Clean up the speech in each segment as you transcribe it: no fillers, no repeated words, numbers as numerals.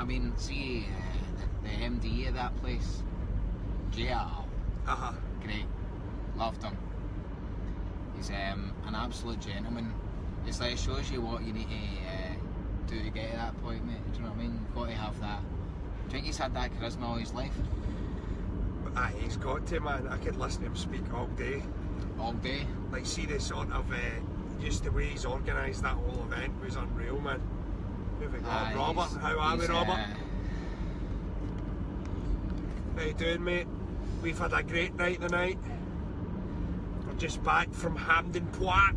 I mean, see the MD of that place, JR. Great, loved him. He's an absolute gentleman. It's like, it shows you what you need to do to get to that point, mate. Do you know what I mean? You've got to have that. Do you think he's had that charisma all his life? Aye, he's got to, man. I could listen to him speak all day. All day? Like, see the sort of, just the way he's organised that whole event was unreal, man. Who have we got? Robert, how are we, Robert? How you doing, mate? We've had a great night tonight. We're just back from Hampden Park.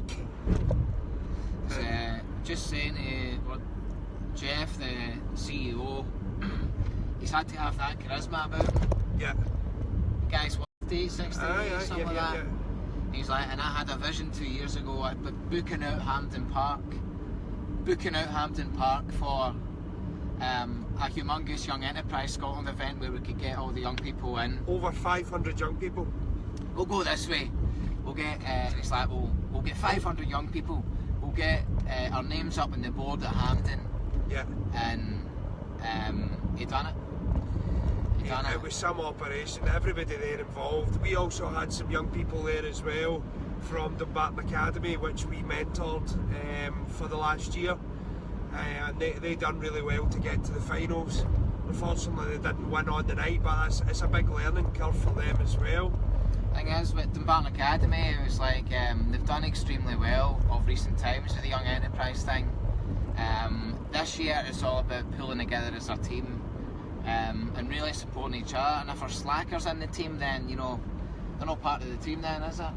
Just saying to Jeff, the CEO, he's had to have that charisma about him. Yeah. The guy's what, 50, 60, something like that. Yeah. He's like, and I had a vision 2 years ago at booking out Hampden Park for a humongous Young Enterprise Scotland event where we could get all the young people in. Over 500 young people. We'll go this way. We'll get, it's like, we'll get 500 young people. We'll get our names up on the board at Hampden. Yeah. And he done it. It was some operation, everybody there involved. We also had some young people there as well from Dumbarton Academy, which we mentored for the last year. And they done really well to get to the finals. Unfortunately, they didn't win on the night, but it's a big learning curve for them as well. Thing is, with Dumbarton Academy, it was like they've done extremely well of recent times with the Young Enterprise thing. This year it's all about pulling together as a team and really supporting each other. And if there's slackers in the team, then you know they're not part of the team. Then is it?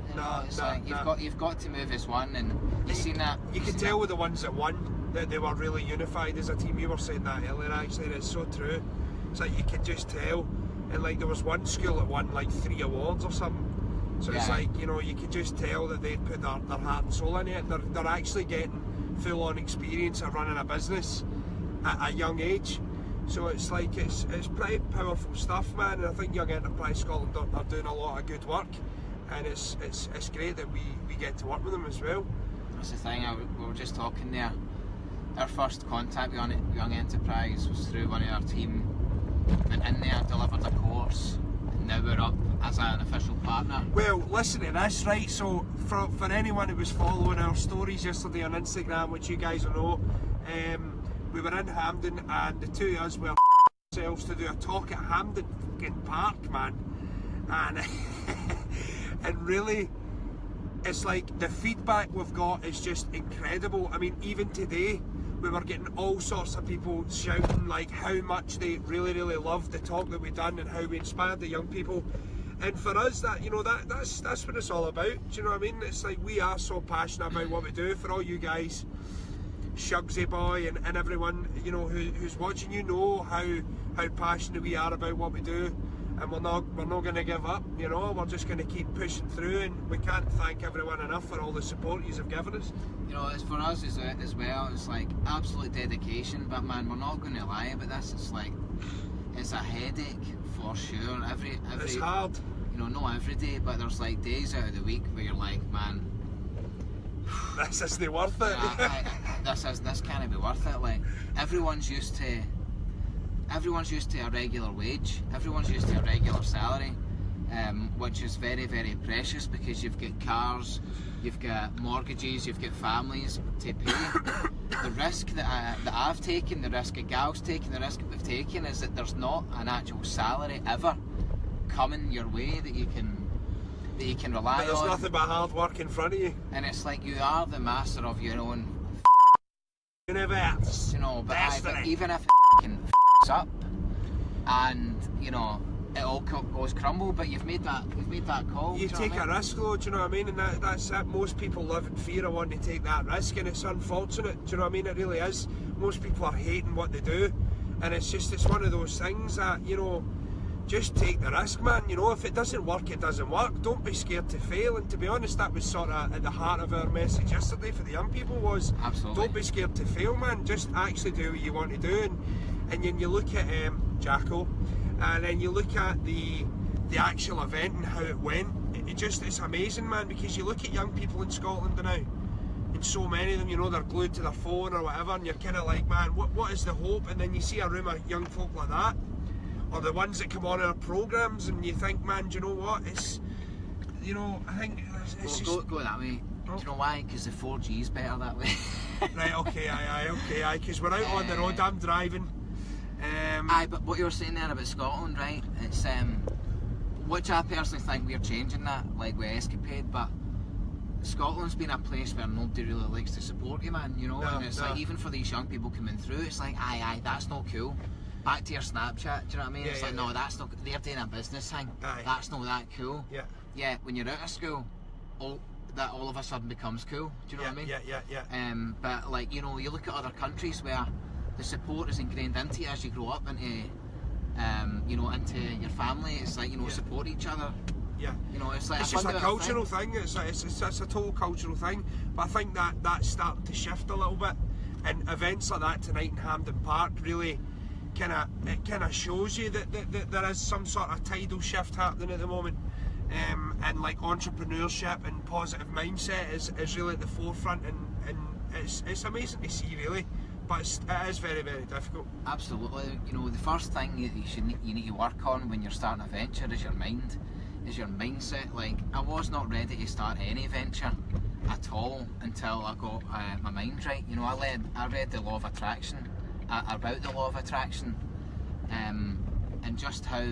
You've got to move as one, and you've seen that. You can tell with the ones that won that they were really unified as a team. You were saying that earlier, actually, and it's so true. It's like you could just tell. And like there was one school that won like 3 awards or something. So it's like, you know, you could just tell that they'd put their heart and soul in it. They're actually getting full-on experience of running a business at a young age. So it's like, it's pretty powerful stuff, man. And I think Young Enterprise Scotland are doing a lot of good work. And it's great that we get to work with them as well. That's the thing, we were just talking there. Our first contact with Young Enterprise was through one of our team. Went in there, delivered a course, and now we're up as an official partner. Well, listen to this, right? So, for anyone who was following our stories yesterday on Instagram, which you guys will know, we were in Hampden, and the two of us were ourselves to do a talk at Hampden Park, man. And and really, it's like the feedback we've got is just incredible. I mean, even today, we were getting all sorts of people shouting like how much they really loved the talk that we done and how we inspired the young people. And for us, that, you know, that's what it's all about. Do you know what I mean? It's like we are so passionate about what we do. For all you guys, Shugsy Boy and everyone, you know, who's watching, you know how passionate we are about what we do. And we're not going to give up, you know, we're just going to keep pushing through, and we can't thank everyone enough for all the support you have given us. You know, it's for us as well, it's like absolute dedication, but man, we're not going to lie about this, it's like, it's a headache for sure. Every it's hard. You know, not every day, but there's like days out of the week where you're like, man, this isn't worth it. This can't be worth it. Like, everyone's used to a regular wage, everyone's used to a regular salary, which is very precious because you've got cars, you've got mortgages, you've got families to pay. The risk that I've taken, the risk that Gal's taken, the risk that we've taken is that there's not an actual salary ever coming your way that you can rely on. But there's nothing but hard work in front of you. And it's like you are the master of your own universe. You know, but even if it up and you know it all goes crumble, but you've made that call. You take a risk though, do you know what I mean? And that's it. Most people live in fear of wanting to take that risk, and it's unfortunate, do you know what I mean? It really is. Most people are hating what they do, and it's one of those things that, you know, just take the risk, man. You know, if it doesn't work, it doesn't work. Don't be scared to fail. And to be honest, that was sort of at the heart of our message yesterday for the young people was, absolutely, don't be scared to fail, man. Just actually do what you want to do. And then you look at Jacko, and then you look at the actual event and how it went. It's amazing, man, because you look at young people in Scotland now, and and so many of them, you know, they're glued to their phone or whatever, and you're kind of like, man, what is the hope? And then you see a room of young folk like that, or the ones that come on our programmes, and you think, man, do you know what? It's, you know, I think it's just... Go that way. Do you know why? Because the 4G's better that way. Right, okay, because we're out on the road, I'm driving. Aye, but what you were saying there about Scotland, right? It's which I personally think we're changing that, like with SKapade, but Scotland's been a place where nobody really likes to support you, man, you know, and it's like, even for these young people coming through, it's like, aye, that's not cool. Back to your Snapchat, do you know what I mean? It's like, no, that's not, they're doing a business thing, that's not that cool. Yeah, when you're out of school, that all of a sudden becomes cool, do you know what I mean? But like, you know, you look at other countries where the support is ingrained into you as you grow up into, you know, into your family. It's like, you know, support each other. Yeah. You know, it's like it's just a cultural thing. It's a total cultural thing. But I think that's starting to shift a little bit. And events like that tonight in Hampden Park really kind of shows you that there is some sort of tidal shift happening at the moment. And like entrepreneurship and positive mindset is really at the forefront, and it's amazing to see, really. But it is very, very difficult. Absolutely. You know, the first thing you need to work on when you're starting a venture is your mind, is your mindset. Like, I was not ready to start any venture at all until I got my mind right. You know, I read the law of attraction, about the law of attraction, and just how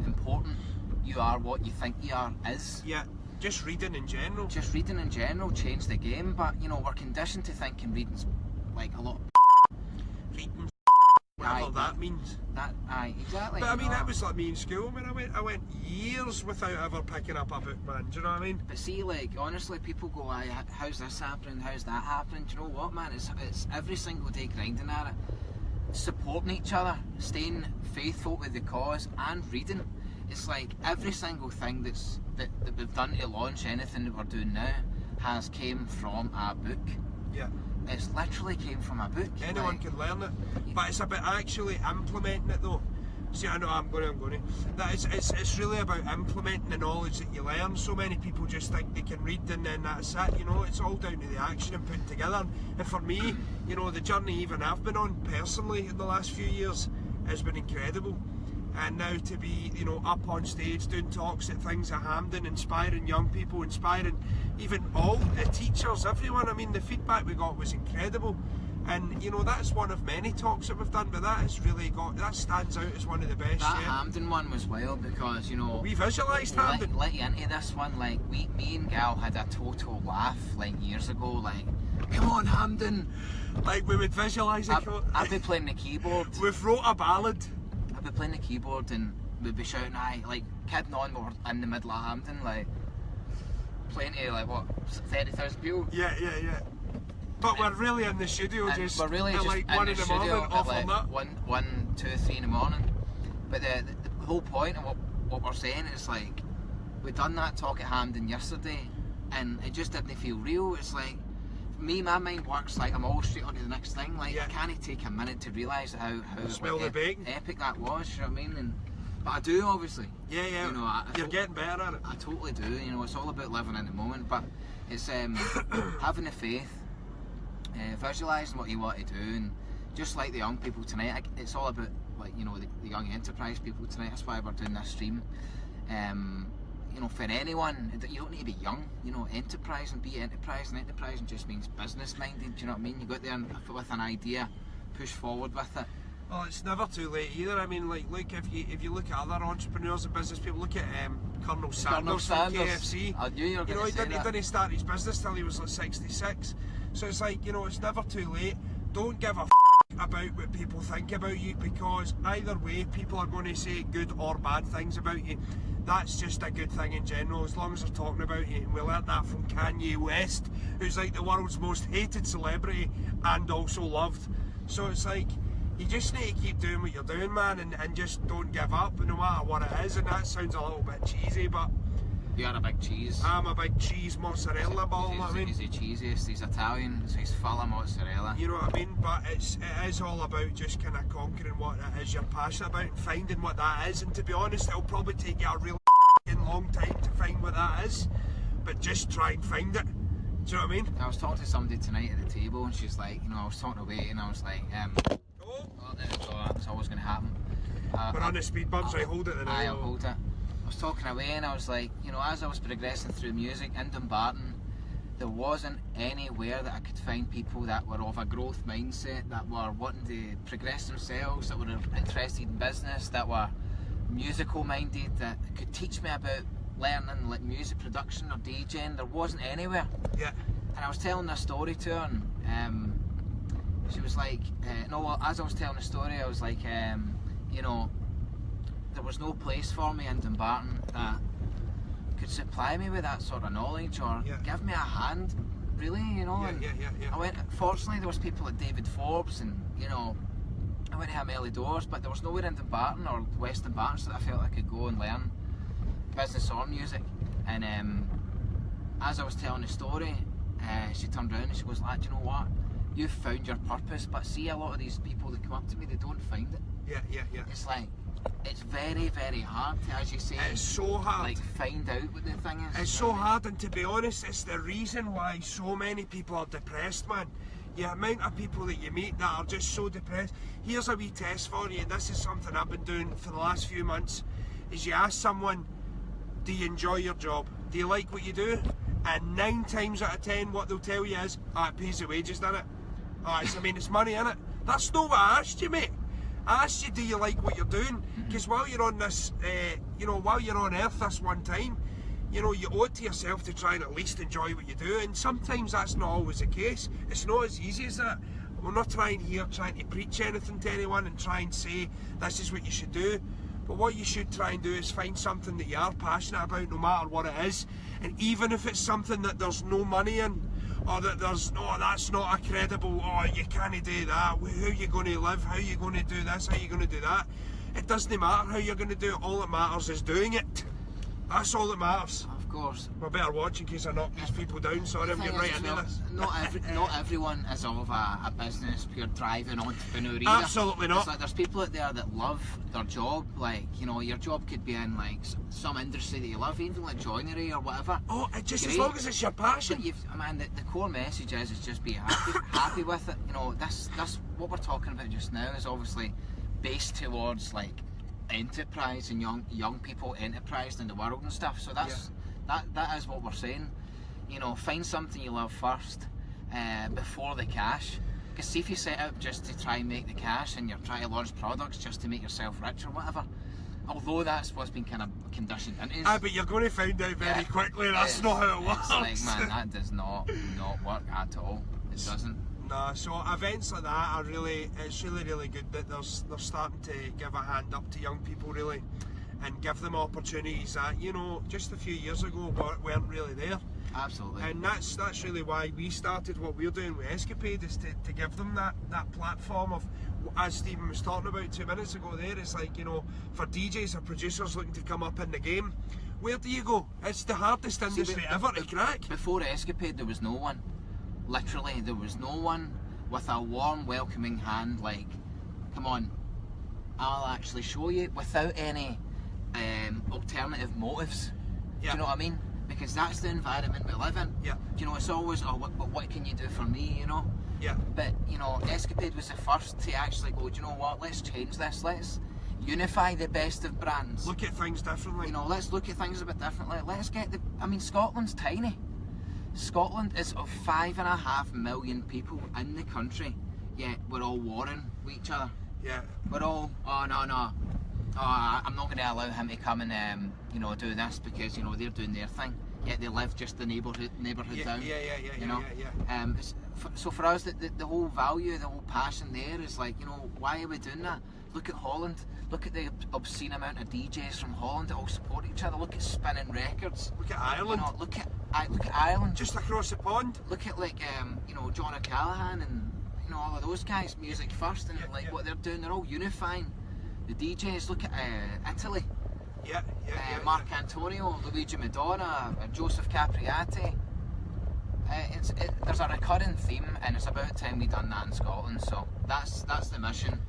important you are, what you think you are is. Yeah, just reading in general. Just reading in general changed the game, but you know, we're conditioned to thinking reading's like a lot of reading, whatever that means. Exactly. But I mean, that was like me in school. I mean, I went years without ever picking up a book, man. Do you know what I mean? But see, like, honestly, people go, how's this happening? How's that happening? Do you know what, man? It's every single day grinding at it, supporting each other, staying faithful to the cause, and reading. It's like every single thing that we've done to launch anything that we're doing now has came from a book. Yeah. It's literally came from a book. Anyone can learn it, but it's about actually implementing it, though. See, I know I'm going to. It's really about implementing the knowledge that you learn. So many people just think they can read and then that's it. You know, it's all down to the action and putting together. And for me, you know, the journey even I've been on personally in the last few years has been incredible. And now to be, you know, up on stage doing talks at things at Hampden, inspiring young people, inspiring even all the teachers, everyone. I mean, the feedback we got was incredible. And you know, that's one of many talks that we've done, but that stands out as one of the best. That Hampden one was wild because, you know, we visualised Hampden. Let you into this one, like me and Gal had a total laugh like years ago, like, come on Hampden, like we would visualise it. I'd be playing the keyboard. We've wrote a ballad. I'd be playing the keyboard and we'd be shouting, like kidding on, we were in the middle of Hampden, like playing to like what, 30,000 people. Yeah. But we're really in the studio, just we're really just like in 1 the in the studio morning, off at on like that. 1, 2, 3 in the morning. But the whole point of what we're saying is, like, we done that talk at Hampden yesterday and it just didn't feel real. It's like, me, my mind works like I'm all straight on to the next thing. Like, I can't take a minute to realise how epic that was, you know what I mean? But I do, obviously. Yeah. You know, you're getting better at it. I totally do. You know, it's all about living in the moment, but it's having the faith, visualising what you want to do, and just like the young people tonight, it's all about, like, you know, the young enterprise people tonight. That's why we're doing this stream. You know, for anyone, you don't need to be young. You know, enterprise and be enterprise, and enterprising just means business minded. Do you know what I mean? You go out there with an idea, push forward with it. Well, it's never too late either. I mean, like, look, if you look at other entrepreneurs and business people, look at Colonel Sanders from KFC. I knew you were going to say that. He didn't start his business till he was like 66. So it's like, you know, it's never too late. Don't give a about what people think about you, because either way, people are going to say good or bad things about you. That's just a good thing in general, as long as they're talking about you. And we learned that from Kanye West, who's like the world's most hated celebrity and also loved. So it's like, you just need to keep doing what you're doing, man, and just don't give up no matter what it is. And that sounds a little bit cheesy, but you are a big cheese. I'm a big cheese mozzarella ball. I mean, he's the cheesiest. He's Italian, so he's full of mozzarella. You know what I mean? But it is all about just kind of conquering what it is you're passionate about and finding what that is. And to be honest, it'll probably take you a real long time to find what that is. But just try and find it. Do you know what I mean? I was talking to somebody tonight at the table, and she's like, you know, I was talking away, and I was like, oh, there we go, that's always going to happen. We're on the speed bumps, right? Hold it then. I'll hold it. I was talking away, and I was like, you know, as I was progressing through music in Dumbarton, there wasn't anywhere that I could find people that were of a growth mindset, that were wanting to progress themselves, that were interested in business, that were musical minded, that could teach me about learning like music production or DJing. There wasn't anywhere. Yeah. And I was telling this story to her, and she was like, no, as I was telling the story, I was like, you know, there was no place for me in Dumbarton that could supply me with that sort of knowledge or give me a hand, really, you know. Yeah. I went, fortunately there was people like David Forbes, and you know, I went to have early doors, but there was nowhere in Dumbarton or West Dumbarton so that I felt I could go and learn business or music. And as I was telling the story, she turned around and she goes, lad, you know what, you've found your purpose, but see, a lot of these people that come up to me, they don't find it. Yeah. It's like, it's very, very hard to, as you say, it's so hard. Like, find out what the thing is. It's so hard, and to be honest, it's the reason why so many people are depressed, man. The amount of people that you meet that are just so depressed. Here's a wee test for you, and this is something I've been doing for the last few months, is you ask someone, do you enjoy your job? Do you like what you do? And 9 times out of 10 what they'll tell you is, it pays the wages, doesn't it? It's money, innit? That's not what I asked you, mate. I asked you, do you like what you're doing? Because while you're on this, while you're on earth this one time, you know, you owe it to yourself to try and at least enjoy what you do, and sometimes that's not always the case. It's not as easy as that. We're not trying to preach anything to anyone and try and say this is what you should do. But what you should try and do is find something that you are passionate about, no matter what it is. And even if it's something that there's no money in, or that there's that's not a credible, you can't do that, how are you going to live, how are you going to do this, how are you going to do that, it doesn't matter how you're going to do it, all that matters is doing it. That's all that matters. Of course. We're better watch in case I knock these people down. Sorry, I'm getting right into this. Not everyone is of a business, pure driving entrepreneur either. Absolutely not. It's like there's people out there that love their job. Like, you know, your job could be in like some industry that you love, even like joinery or whatever. Just as long as it's your passion. But the core message is just be happy with it. You know, that's what we're talking about just now is obviously based towards like enterprise and young people enterprised in the world and stuff. So that is what we're saying. You know, find something you love first before the cash. Because see, if you set out just to try and make the cash and you're trying to launch products just to make yourself rich or whatever, although that's what's been kind of conditioned into us. But you're going to find out very quickly that's not how it works. It's like, man, that does not work at all. It doesn't. No, so events like that are it's really good that they're starting to give a hand up to young people, really, and give them opportunities that, you know, just a few years ago weren't really there. Absolutely. And that's really why we started what we're doing with SKapade, is to give them that platform of, as Stephen was talking about 2 minutes ago there, it's like, you know, for DJs or producers looking to come up in the game, where do you go? It's the hardest industry ever to crack. Before SKapade there was no one. Literally, there was no one with a warm, welcoming hand like, come on, I'll actually show you, without any alternative motives. Do you know what I mean? Because that's the environment we live in. Yeah. You know, it's always, but what can you do for me, you know? Yeah. But, you know, SKapade was the first to actually go, do you know what, let's change this, let's unify the best of brands. Look at things differently. You know, let's look at things a bit differently. Let's get Scotland's tiny. Scotland is of 5.5 million people in the country, yet we're all warring with each other. Yeah. We're all, I'm not going to allow him to come and you know, do this because, you know, they're doing their thing. Yet they live just the neighbourhood down. Yeah. So for us, the whole value, the whole passion there is like, you know, why are we doing that? Look at Holland. Look at the obscene amount of DJs from Holland that all support each other. Look at Spinning Records. Look at Ireland. You know, look at Ireland. Just across the pond. Look at like you know, John O'Callaghan and, you know, all of those guys. Music first, and what they're doing. They're all unifying the DJs. Look at Italy. Mark Antonio, Luigi Madonna, Joseph Capriati. There's a recurring theme, and it's about time we done that in Scotland. So that's the mission,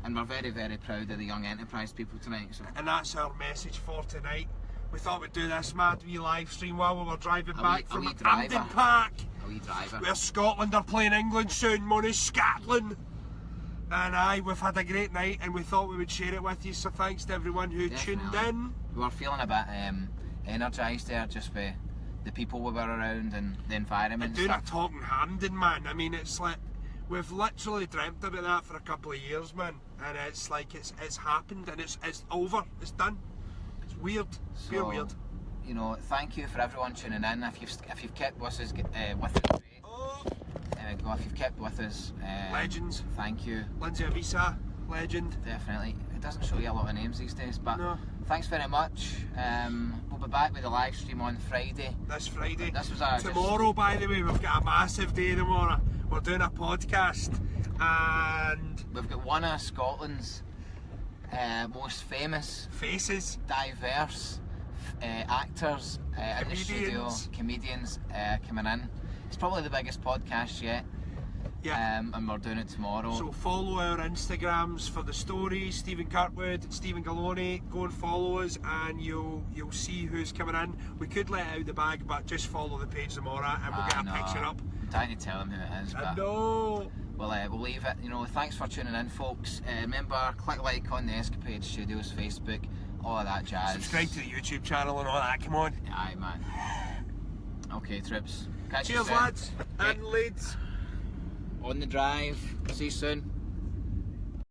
and we're very, very proud of the young enterprise people tonight. So. And that's our message for tonight. We thought we'd do this mad wee live stream while we were driving back from Hampden Park. a wee driver. Where Scotland are playing England soon, money Scotland. And aye, we've had a great night and we thought we would share it with you, so thanks to everyone who tuned in. We were feeling a bit energised there just with the people we were around and the environment And doing a talk in Hampden, man. I mean, it's like, we've literally dreamt about that for a couple of years, man. And it's like, it's happened and it's over, it's done. It's weird, pure weird. You know, thank you for everyone tuning in. If you've kept with us, if you've kept with us, legends. Thank you. Lindsay Avisa, legend. Definitely. It doesn't show you a lot of names these days, but no. Thanks very much. We'll be back with the live stream on Friday. This Friday. This was our tomorrow, by the way, we've got a massive day tomorrow. We're doing a podcast, and we've got one of Scotland's most famous, faces, diverse actors in the studio, comedians coming in. It's probably the biggest podcast yet. Yeah. And we're doing it tomorrow. So follow our Instagrams for the stories, Stephen Kirkwood, Stephen Galone. Go and follow us and you'll see who's coming in. We could let out the bag, but just follow the page tomorrow and we'll get a picture up. I'm trying to tell them who it is, but no. We'll leave it. You know, thanks for tuning in, folks. Remember, click like on the SKapade Studios Facebook, all of that jazz. Subscribe to the YouTube channel and all that, come on. Aye, man. Okay, trips. Catch you Cheers, soon. lads and ladies. On the drive. See you soon.